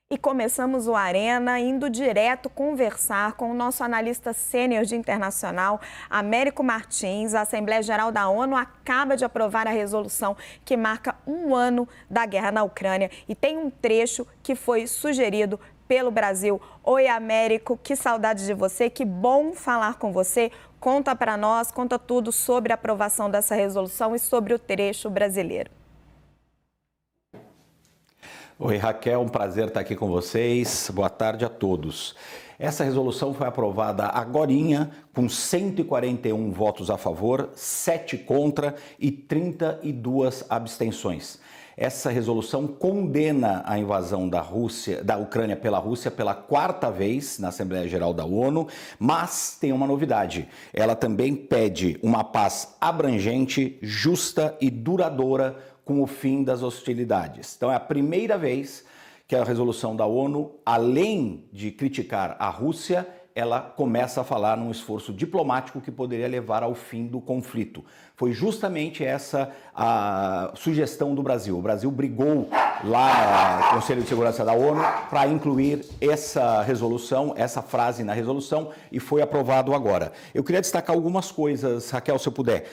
E começamos o Arena indo direto conversar com o nosso analista sênior de internacional, Américo Martins. A Assembleia Geral da ONU acaba de aprovar a resolução que marca um ano da guerra na Ucrânia e tem um trecho que foi sugerido pelo Brasil. Oi, Américo, que saudade de você, que bom falar com você. Conta para nós, conta tudo sobre a aprovação dessa resolução e sobre o trecho brasileiro. Oi, Raquel, um prazer estar aqui com vocês. Boa tarde a todos. Essa resolução foi aprovada agorinha, com 141 votos a favor, 7 contra e 32 abstenções. Essa resolução condena a invasão da Ucrânia pela Rússia pela 4ª vez na Assembleia Geral da ONU, mas tem uma novidade. Ela também pede uma paz abrangente, justa e duradoura com o fim das hostilidades. Então é a primeira vez que a resolução da ONU, além de criticar a Rússia, ela começa a falar num esforço diplomático que poderia levar ao fim do conflito. Foi justamente essa a sugestão do Brasil. O Brasil brigou lá no Conselho de Segurança da ONU para incluir essa resolução, essa frase na resolução, e foi aprovado agora. Eu queria destacar algumas coisas, Raquel, se eu puder.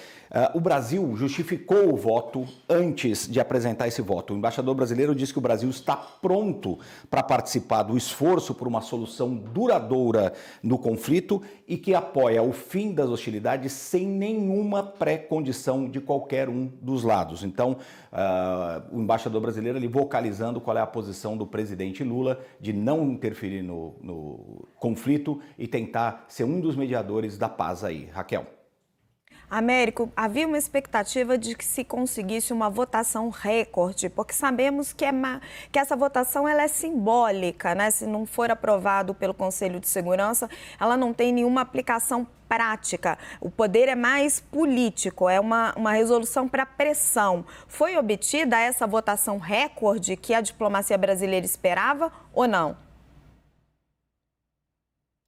O Brasil justificou o voto antes de apresentar esse voto. O embaixador brasileiro disse que o Brasil está pronto para participar do esforço por uma solução duradoura no conflito e que apoia o fim das hostilidades sem nenhuma pré-condição de qualquer um dos lados. Então, o embaixador brasileiro ali vocalizando qual é a posição do presidente Lula de não interferir no conflito e tentar ser um dos mediadores da paz aí. Raquel. Américo, havia uma expectativa de que se conseguisse uma votação recorde, porque sabemos que essa votação ela é simbólica, né? Se não for aprovado pelo Conselho de Segurança, ela não tem nenhuma aplicação prática. O poder é mais político, é uma resolução para pressão. Foi obtida essa votação recorde que a diplomacia brasileira esperava ou não?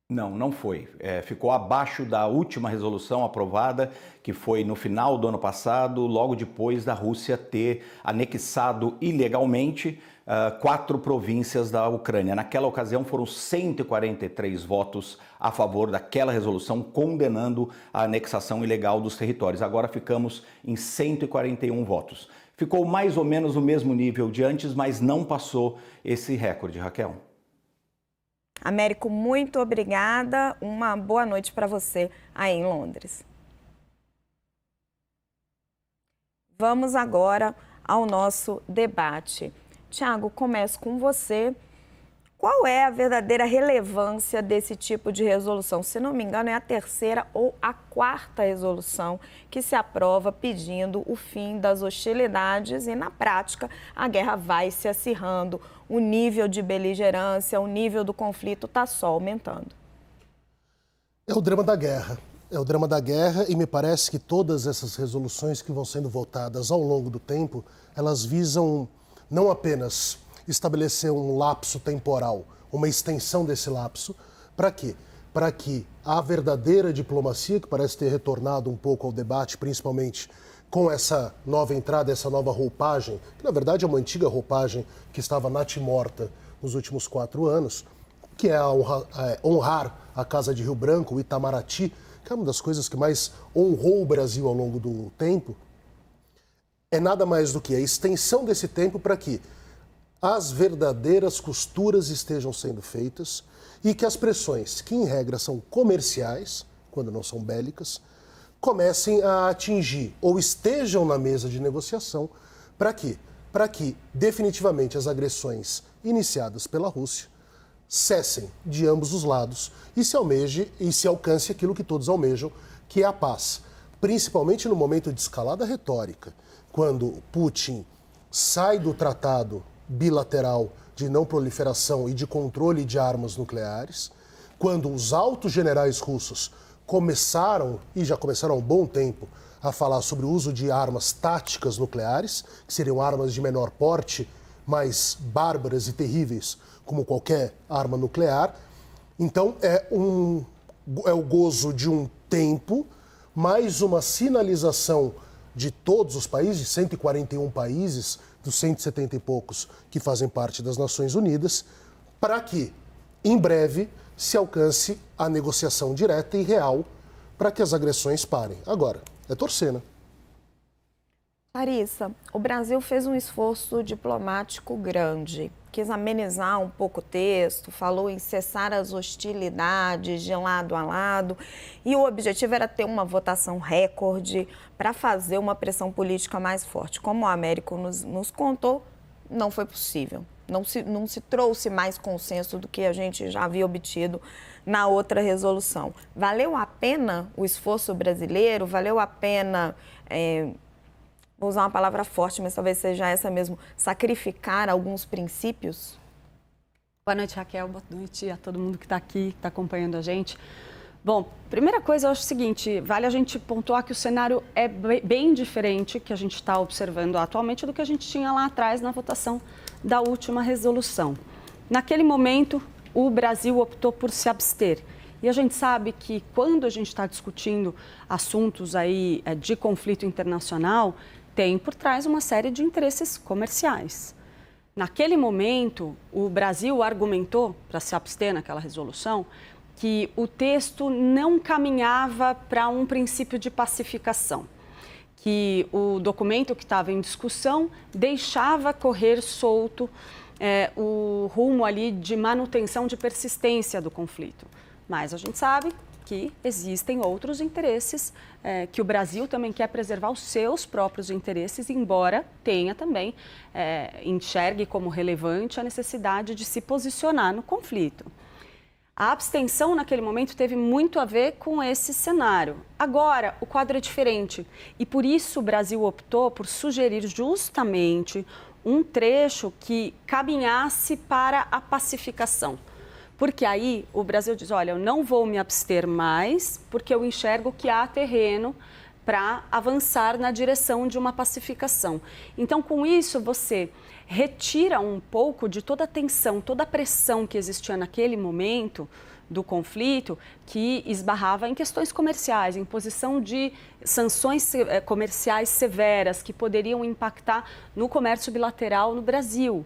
Não foi. Ficou abaixo da última resolução aprovada, que foi no final do ano passado, logo depois da Rússia ter anexado ilegalmente 4 províncias da Ucrânia. Naquela ocasião foram 143 votos a favor daquela resolução, condenando a anexação ilegal dos territórios. Agora ficamos em 141 votos. Ficou mais ou menos no mesmo nível de antes, mas não passou esse recorde, Raquel. Américo, muito obrigada. Uma boa noite para você aí em Londres. Vamos agora ao nosso debate. Tiago, começo com você. Qual é a verdadeira relevância desse tipo de resolução? Se não me engano, é a 3ª ou a 4ª resolução que se aprova pedindo o fim das hostilidades e, na prática, a guerra vai se acirrando. O nível de beligerância, o nível do conflito está só aumentando. É o drama da guerra. É o drama da guerra e me parece que todas essas resoluções que vão sendo votadas ao longo do tempo, elas visam não apenas estabelecer um lapso temporal, uma extensão desse lapso, para quê? Para que a verdadeira diplomacia, que parece ter retornado um pouco ao debate, principalmente com essa nova entrada, essa nova roupagem, que na verdade é uma antiga roupagem que estava natimorta nos últimos 4 anos, que é honrar a Casa de Rio Branco, o Itamaraty, que é uma das coisas que mais honrou o Brasil ao longo do tempo, é nada mais do que a extensão desse tempo para que as verdadeiras costuras estejam sendo feitas e que as pressões, que em regra são comerciais, quando não são bélicas, comecem a atingir ou estejam na mesa de negociação. Para quê? Para que definitivamente as agressões iniciadas pela Rússia cessem de ambos os lados e se alcance aquilo que todos almejam, que é a paz. Principalmente no momento de escalada retórica, quando Putin sai do tratado bilateral de não proliferação e de controle de armas nucleares, quando os altos generais russos começaram, e já começaram há um bom tempo, a falar sobre o uso de armas táticas nucleares, que seriam armas de menor porte, mas bárbaras e terríveis, como qualquer arma nuclear. Então, é o gozo de um tempo, mais uma sinalização de todos os países, 141 países, dos 170 e poucos que fazem parte das Nações Unidas, para que, em breve, se alcance a negociação direta e real para que as agressões parem. Agora, é torcer, né? Larissa, o Brasil fez um esforço diplomático grande, quis amenizar um pouco o texto, falou em cessar as hostilidades de lado a lado e o objetivo era ter uma votação recorde para fazer uma pressão política mais forte. Como o Américo nos contou, não foi possível, não se trouxe mais consenso do que a gente já havia obtido na outra resolução. Valeu a pena o esforço brasileiro? Valeu a pena... Vou usar uma palavra forte, mas talvez seja essa mesmo, sacrificar alguns princípios? Boa noite, Raquel. Boa noite a todo mundo que está aqui, que está acompanhando a gente. Bom, primeira coisa, eu acho o seguinte, vale a gente pontuar que o cenário é bem diferente que a gente está observando atualmente do que a gente tinha lá atrás na votação da última resolução. Naquele momento, o Brasil optou por se abster. E a gente sabe que quando a gente está discutindo assuntos aí de conflito internacional, tem por trás uma série de interesses comerciais. Naquele momento, o Brasil argumentou, para se abster naquela resolução, que o texto não caminhava para um princípio de pacificação, que o documento que estava em discussão deixava correr solto o rumo ali de manutenção de persistência do conflito. Mas a gente sabe que existem outros interesses, que o Brasil também quer preservar os seus próprios interesses, embora tenha também, enxergue como relevante a necessidade de se posicionar no conflito. A abstenção naquele momento teve muito a ver com esse cenário. Agora, o quadro é diferente e por isso o Brasil optou por sugerir justamente um trecho que caminhasse para a pacificação. Porque aí o Brasil diz, olha, eu não vou me abster mais, porque eu enxergo que há terreno para avançar na direção de uma pacificação. Então, com isso, você retira um pouco de toda a tensão, toda a pressão que existia naquele momento do conflito, que esbarrava em questões comerciais, imposição de sanções comerciais severas que poderiam impactar no comércio bilateral no Brasil.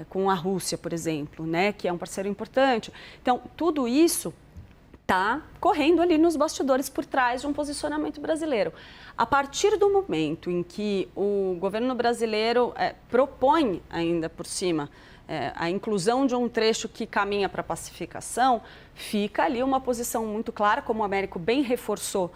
Com a Rússia, por exemplo, né, que é um parceiro importante. Então, tudo isso está correndo ali nos bastidores por trás de um posicionamento brasileiro. A partir do momento em que o governo brasileiro propõe ainda por cima a inclusão de um trecho que caminha para a pacificação, fica ali uma posição muito clara, como o Américo bem reforçou,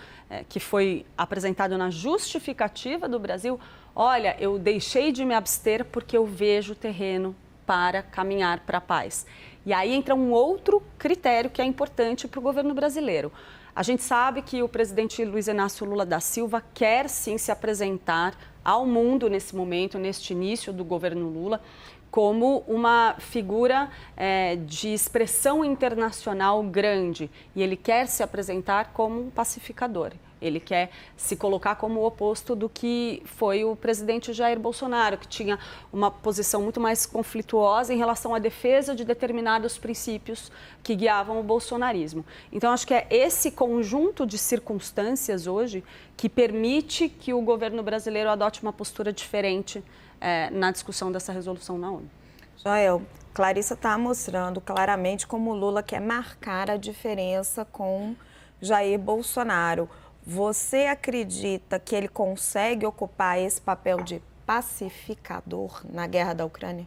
que foi apresentado na justificativa do Brasil. Olha, eu deixei de me abster porque eu vejo terreno para caminhar para a paz. E aí entra um outro critério que é importante para o governo brasileiro. A gente sabe que o presidente Luiz Inácio Lula da Silva quer sim se apresentar ao mundo nesse momento, neste início do governo Lula, como uma figura de expressão internacional grande. E ele quer se apresentar como um pacificador. Ele quer se colocar como o oposto do que foi o presidente Jair Bolsonaro, que tinha uma posição muito mais conflituosa em relação à defesa de determinados princípios que guiavam o bolsonarismo. Então, acho que é esse conjunto de circunstâncias hoje que permite que o governo brasileiro adote uma postura diferente na discussão dessa resolução na ONU. Joel, Clarissa está mostrando claramente como o Lula quer marcar a diferença com Jair Bolsonaro. Você acredita que ele consegue ocupar esse papel de pacificador na guerra da Ucrânia?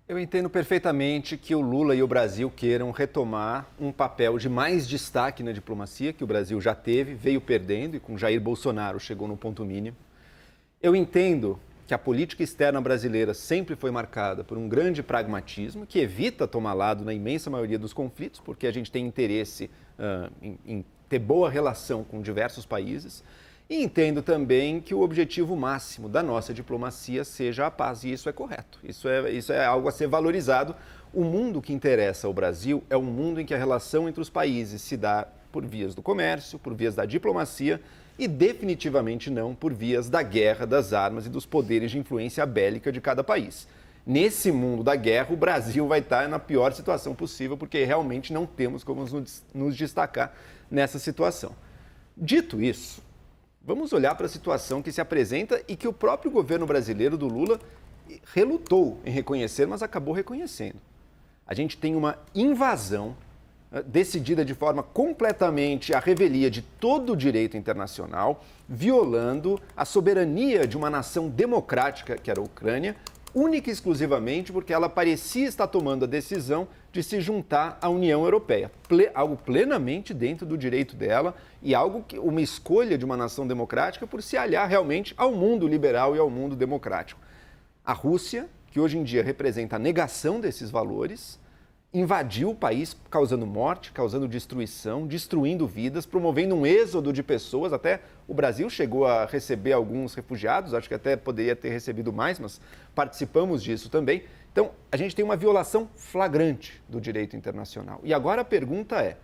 Eu entendo perfeitamente que o Lula e o Brasil queiram retomar um papel de mais destaque na diplomacia, que o Brasil já teve, veio perdendo e com Jair Bolsonaro chegou no ponto mínimo. Eu entendo que a política externa brasileira sempre foi marcada por um grande pragmatismo, que evita tomar lado na imensa maioria dos conflitos, porque a gente tem interesse em ter boa relação com diversos países. E entendo também que o objetivo máximo da nossa diplomacia seja a paz, e isso é correto. Isso é algo a ser valorizado. O mundo que interessa ao Brasil é um mundo em que a relação entre os países se dá por vias do comércio, por vias da diplomacia e definitivamente não por vias da guerra, das armas e dos poderes de influência bélica de cada país. Nesse mundo da guerra, o Brasil vai estar na pior situação possível, porque realmente não temos como nos destacar nessa situação. Dito isso, vamos olhar para a situação que se apresenta e que o próprio governo brasileiro do Lula relutou em reconhecer, mas acabou reconhecendo. A gente tem uma invasão decidida de forma completamente à revelia de todo o direito internacional, violando a soberania de uma nação democrática, que era a Ucrânia, única e exclusivamente porque ela parecia estar tomando a decisão de se juntar à União Europeia. Algo plenamente dentro do direito dela e uma escolha de uma nação democrática por se aliar realmente ao mundo liberal e ao mundo democrático. A Rússia, que hoje em dia representa a negação desses valores, invadiu o país causando morte, causando destruição, destruindo vidas, promovendo um êxodo de pessoas. Até o Brasil chegou a receber alguns refugiados, acho que até poderia ter recebido mais, mas participamos disso também. Então, a gente tem uma violação flagrante do direito internacional. E agora a pergunta é,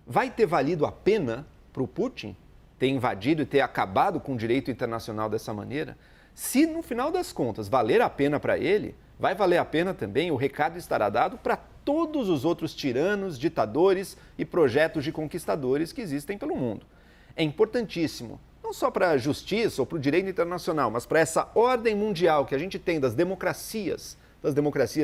vai ter valido a pena para o Putin ter invadido e ter acabado com o direito internacional dessa maneira? Se, no final das contas, valer a pena para ele, vai valer a pena também, o recado estará dado para todos os outros tiranos, ditadores e projetos de conquistadores que existem pelo mundo. É importantíssimo, não só para a justiça ou para o direito internacional, mas para essa ordem mundial que a gente tem das democracias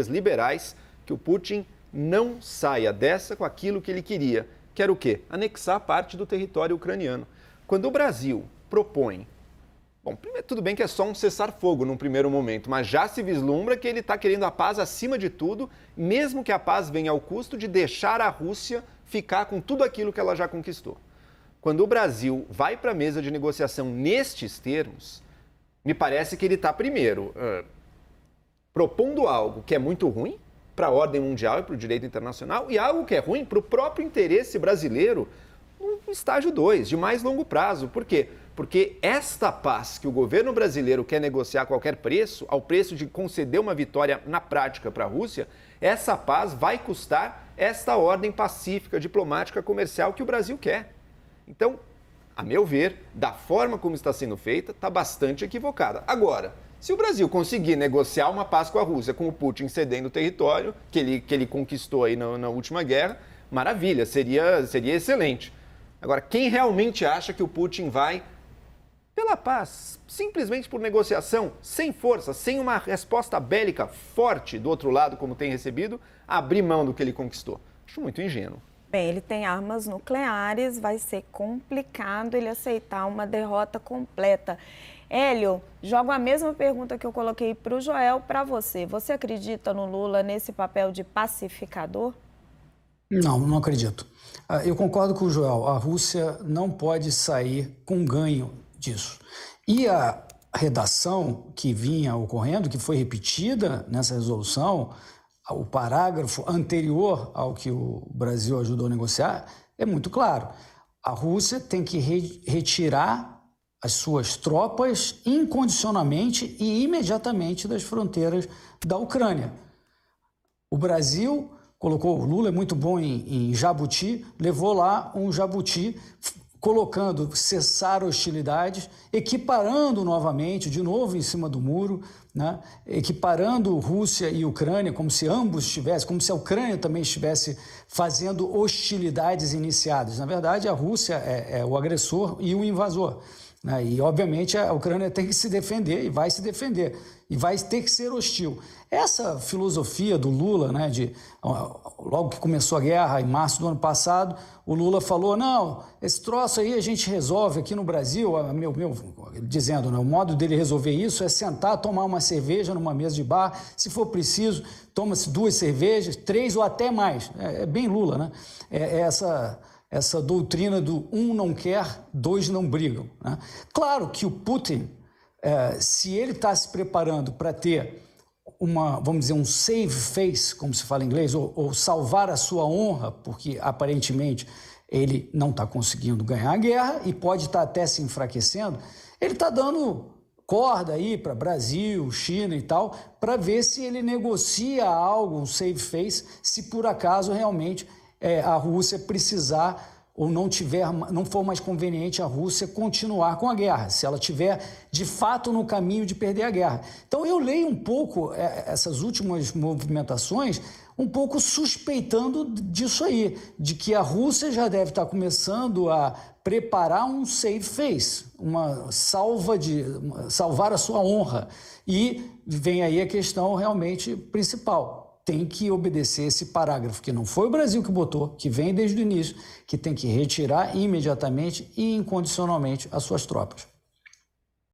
liberais, que o Putin não saia dessa com aquilo que ele queria, que era o quê? Anexar parte do território ucraniano. Quando o Brasil propõe, bom, primeiro, tudo bem que é só um cessar-fogo num primeiro momento, mas já se vislumbra que ele está querendo a paz acima de tudo, mesmo que a paz venha ao custo de deixar a Rússia ficar com tudo aquilo que ela já conquistou. Quando o Brasil vai para a mesa de negociação nestes termos, me parece que ele está, primeiro, propondo algo que é muito ruim para a ordem mundial e para o direito internacional e algo que é ruim para o próprio interesse brasileiro no estágio 2, de mais longo prazo. Por quê? Porque esta paz que o governo brasileiro quer negociar a qualquer preço, ao preço de conceder uma vitória na prática para a Rússia, essa paz vai custar esta ordem pacífica, diplomática, comercial que o Brasil quer. Então, a meu ver, da forma como está sendo feita, está bastante equivocada. Agora, se o Brasil conseguir negociar uma paz com a Rússia, com o Putin cedendo o território que ele conquistou aí na última guerra, maravilha, seria excelente. Agora, quem realmente acha que o Putin vai pela paz, simplesmente por negociação, sem força, sem uma resposta bélica forte do outro lado, como tem recebido, abrir mão do que ele conquistou? Acho muito ingênuo. Bem, ele tem armas nucleares, vai ser complicado ele aceitar uma derrota completa. Hélio, jogo a mesma pergunta que eu coloquei para o Joel para você. Você acredita no Lula nesse papel de pacificador? Não acredito. Eu concordo com o Joel. A Rússia não pode sair com ganho disso. E a redação que vinha ocorrendo, que foi repetida nessa resolução, o parágrafo anterior ao que o Brasil ajudou a negociar, é muito claro. A Rússia tem que retirar as suas tropas incondicionalmente e imediatamente das fronteiras da Ucrânia. O Brasil colocou, o Lula é muito bom em jabuti, levou lá um jabuti colocando cessar hostilidades, equiparando novamente, de novo em cima do muro, né? Equiparando Rússia e Ucrânia, como se ambos estivessem, como se a Ucrânia também estivesse fazendo hostilidades iniciadas. Na verdade, a Rússia é o agressor e o invasor, né? E, obviamente, a Ucrânia tem que se defender e vai se defender, e vai ter que ser hostil. Essa filosofia do Lula, né, logo que começou a guerra, em março do ano passado, o Lula falou, não, esse troço aí a gente resolve aqui no Brasil, dizendo, né, o modo dele resolver isso é sentar, tomar uma cerveja numa mesa de bar, se for preciso, toma-se 2 cervejas, 3 ou até mais. É bem Lula, né? Essa doutrina do um não quer, 2 não brigam, né? Claro que o Putin, se ele está se preparando para ter vamos dizer, um save face, como se fala em inglês, ou salvar a sua honra, porque aparentemente ele não está conseguindo ganhar a guerra e pode estar até se enfraquecendo, ele está dando corda aí para Brasil, China e tal, para ver se ele negocia algo, um save face, se por acaso realmente a Rússia precisar ou não for mais conveniente a Rússia continuar com a guerra, se ela estiver de fato no caminho de perder a guerra. Então eu leio um pouco essas últimas movimentações, um pouco suspeitando disso aí, de que a Rússia já deve estar começando a preparar um save face, salvar a sua honra. E vem aí a questão realmente principal. tem que obedecer esse parágrafo, que não foi o Brasil que botou, que vem desde o início, que tem que retirar imediatamente e incondicionalmente as suas tropas.